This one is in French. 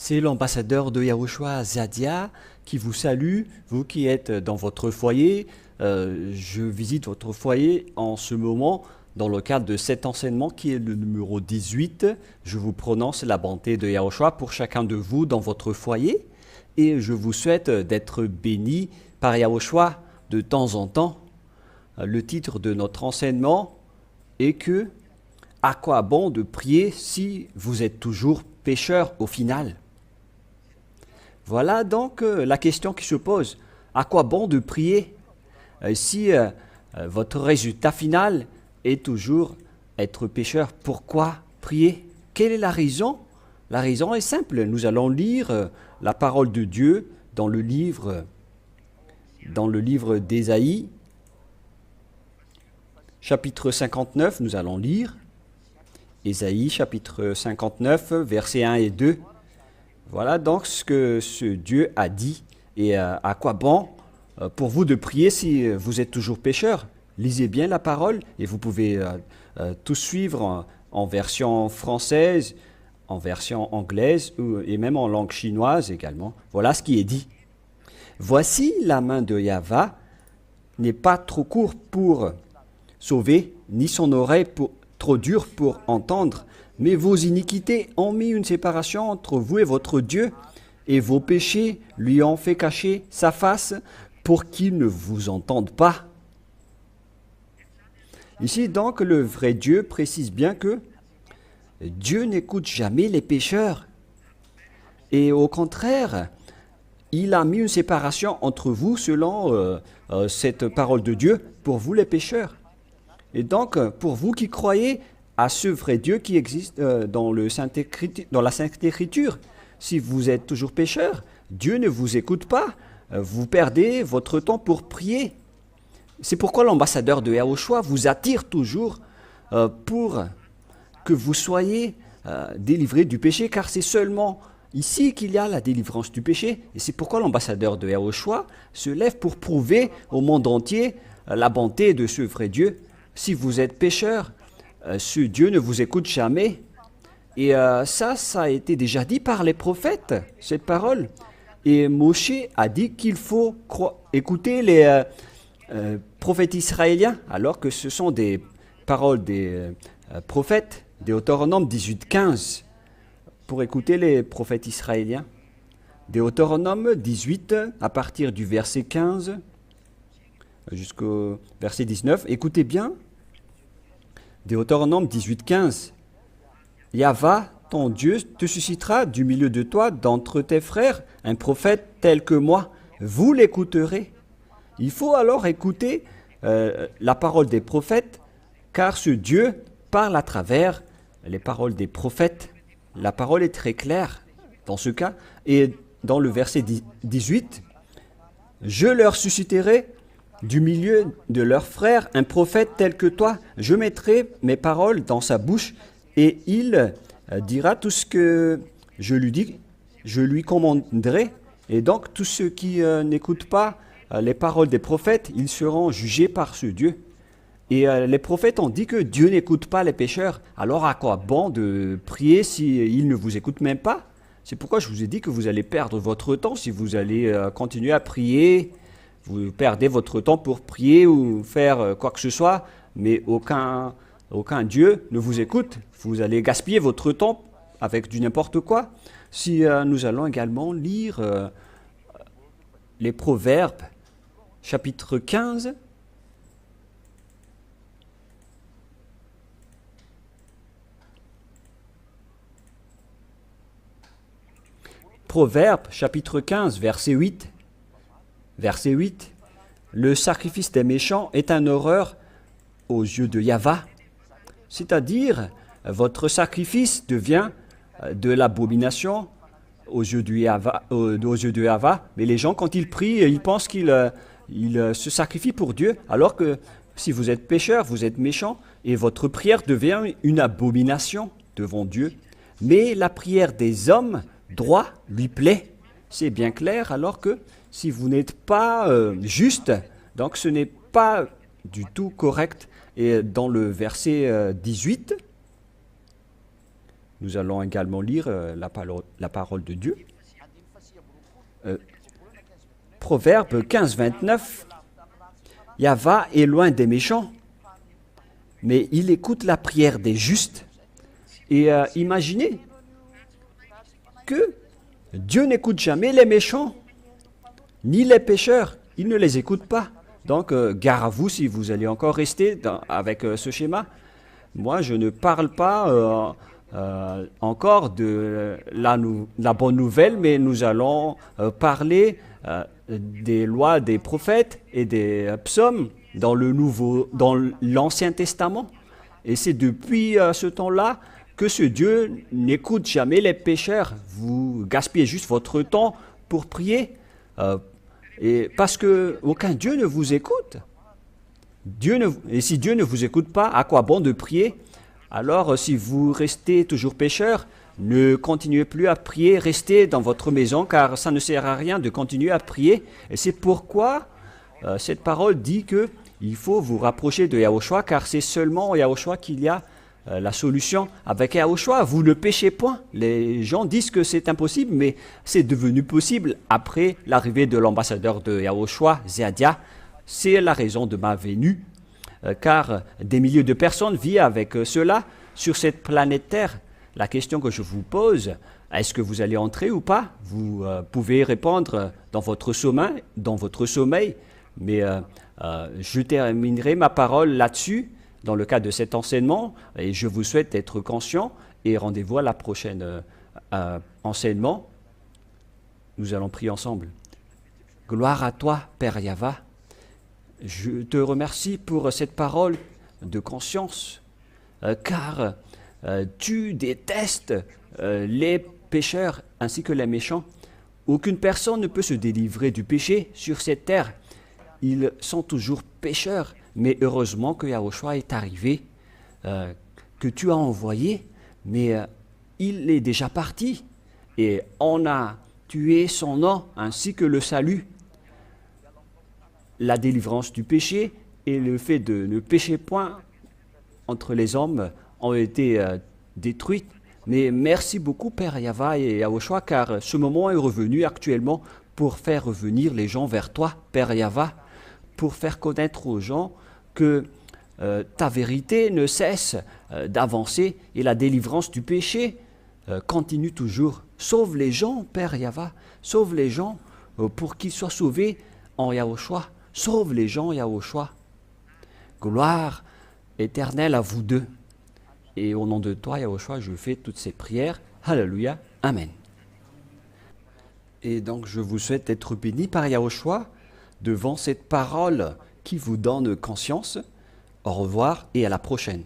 C'est l'ambassadeur de Yahushua Zadia qui vous salue, vous qui êtes dans votre foyer. Je visite votre foyer en ce moment dans le cadre de cet enseignement qui est le numéro 18. Je vous prononce la bonté de Yahushua pour chacun de vous dans votre foyer et je vous souhaite d'être béni par Yahushua de temps en temps. Le titre de notre enseignement est que « À quoi bon de prier si vous êtes toujours pécheur au final ?» Voilà donc la question qui se pose. À quoi bon de prier si votre résultat final est toujours être pécheur? Pourquoi prier? Quelle est la raison? La raison est simple. Nous allons lire la parole de Dieu dans le livre d'Ésaïe, chapitre 59. Nous allons lire Ésaïe, chapitre 59, versets 1 et 2. Voilà donc ce que ce Dieu a dit et à quoi bon pour vous de prier si vous êtes toujours pécheur. Lisez bien la parole et vous pouvez tout suivre en version française, en version anglaise et même en langue chinoise également. Voilà ce qui est dit. Voici la main de Yahva n'est pas trop courte pour sauver, ni son oreille trop dure pour entendre. Mais vos iniquités ont mis une séparation entre vous et votre Dieu, et vos péchés lui ont fait cacher sa face pour qu'il ne vous entende pas. Ici donc, le vrai Dieu précise bien que Dieu n'écoute jamais les pécheurs. Et au contraire, il a mis une séparation entre vous selon cette parole de Dieu pour vous les pécheurs. Et donc, pour vous qui croyez à ce vrai Dieu qui existe dans la Sainte Écriture. Si vous êtes toujours pécheur, Dieu ne vous écoute pas. Vous perdez votre temps pour prier. C'est pourquoi l'ambassadeur de Yahushua vous attire toujours pour que vous soyez délivrés du péché, car c'est seulement ici qu'il y a la délivrance du péché. Et c'est pourquoi l'ambassadeur de Yahushua se lève pour prouver au monde entier la bonté de ce vrai Dieu. Si vous êtes pécheur, ce Dieu ne vous écoute jamais. Et ça a été déjà dit par les prophètes, cette parole. Et Moshe a dit qu'il faut écouter les prophètes israéliens, alors que ce sont des paroles des prophètes, Deutéronome 18-15, pour écouter les prophètes israéliens. Deutéronome 18, à partir du verset 15 jusqu'au verset 19. Écoutez bien. Deutéronome 18-15. Yahva, ton Dieu, te suscitera du milieu de toi, d'entre tes frères, un prophète tel que moi. Vous l'écouterez. Il faut alors écouter la parole des prophètes, car ce Dieu parle à travers les paroles des prophètes. La parole est très claire dans ce cas. Et dans le verset 18, « Je leur susciterai du milieu de leurs frères, un prophète tel que toi, je mettrai mes paroles dans sa bouche et il dira tout ce que je lui dis, je lui commanderai. Et donc tous ceux qui n'écoutent pas les paroles des prophètes, ils seront jugés par ce Dieu. Et les prophètes ont dit que Dieu n'écoute pas les pécheurs. Alors à quoi bon de prier s'il ne vous écoute même pas? C'est pourquoi je vous ai dit que vous allez perdre votre temps si vous allez continuer à prier. Vous perdez votre temps pour prier ou faire quoi que ce soit, mais aucun Dieu ne vous écoute. Vous allez gaspiller votre temps avec du n'importe quoi. Si nous allons également lire les Proverbes, chapitre 15, Proverbes, chapitre 15, verset 8. Verset 8. Le sacrifice des méchants est une horreur aux yeux de Yahva. C'est-à-dire, votre sacrifice devient de l'abomination aux yeux de Yahva. Mais les gens, quand ils prient, ils pensent qu'ils se sacrifient pour Dieu, alors que si vous êtes pécheur, vous êtes méchant, et votre prière devient une abomination devant Dieu. Mais la prière des hommes droits lui plaît. C'est bien clair, alors que si vous n'êtes pas juste, donc ce n'est pas du tout correct. Et dans le verset 18, Nous allons également lire la parole de Dieu. Proverbe 15, 29. Yahva est loin des méchants, mais il écoute la prière des justes. Et imaginez que Dieu n'écoute jamais les méchants, ni les pécheurs. Il ne les écoute pas. Donc, gare à vous si vous allez encore rester avec ce schéma. Moi, je ne parle pas encore de la bonne nouvelle, mais nous allons parler des lois des prophètes et des psaumes dans l'Ancien Testament. Et c'est depuis ce temps-là que ce Dieu n'écoute jamais les pécheurs. Vous gaspillez juste votre temps pour prier. Et parce que aucun Dieu ne vous écoute. Et si Dieu ne vous écoute pas, à quoi bon de prier? Alors, si vous restez toujours pécheur, ne continuez plus à prier, restez dans votre maison, car ça ne sert à rien de continuer à prier. Et c'est pourquoi cette parole dit qu'il faut vous rapprocher de Yahushua, car c'est seulement en Yahushua qu'il y a la solution. Avec Yahushua, vous ne péchez point. Les gens disent que c'est impossible, mais c'est devenu possible après l'arrivée de l'ambassadeur de Yahushua, Zéadia. C'est la raison de ma venue, car des milliers de personnes vivent avec cela sur cette planète Terre. La question que je vous pose, est-ce que vous allez entrer ou pas? Vous pouvez répondre dans votre sommeil, mais je terminerai ma parole là-dessus dans le cadre de cet enseignement, et je vous souhaite d'être conscient, et rendez-vous à la prochaine enseignement. Nous allons prier ensemble. Gloire à toi, Père Yahva. Je te remercie pour cette parole de conscience, car tu détestes les pécheurs ainsi que les méchants. Aucune personne ne peut se délivrer du péché sur cette terre. Ils sont toujours pécheurs, mais heureusement que Yahushua est arrivé, que tu as envoyé, mais il est déjà parti, et on a tué son nom ainsi que le salut. La délivrance du péché et le fait de ne pécher point entre les hommes ont été détruites. Mais merci beaucoup, Père Yahva et Yahushua, car ce moment est revenu actuellement pour faire revenir les gens vers toi, Père Yahva, pour faire connaître aux gens que ta vérité ne cesse d'avancer et la délivrance du péché continue toujours. Sauve les gens, Père Yahva, sauve les gens pour qu'ils soient sauvés en Yahushua. Sauve les gens, Yahushua. Gloire éternelle à vous deux. Et au nom de toi, Yahushua, je fais toutes ces prières. Alléluia. Amen. Et donc, je vous souhaite être bénis par Yahushua devant cette parole qui vous donne conscience. Au revoir et à la prochaine.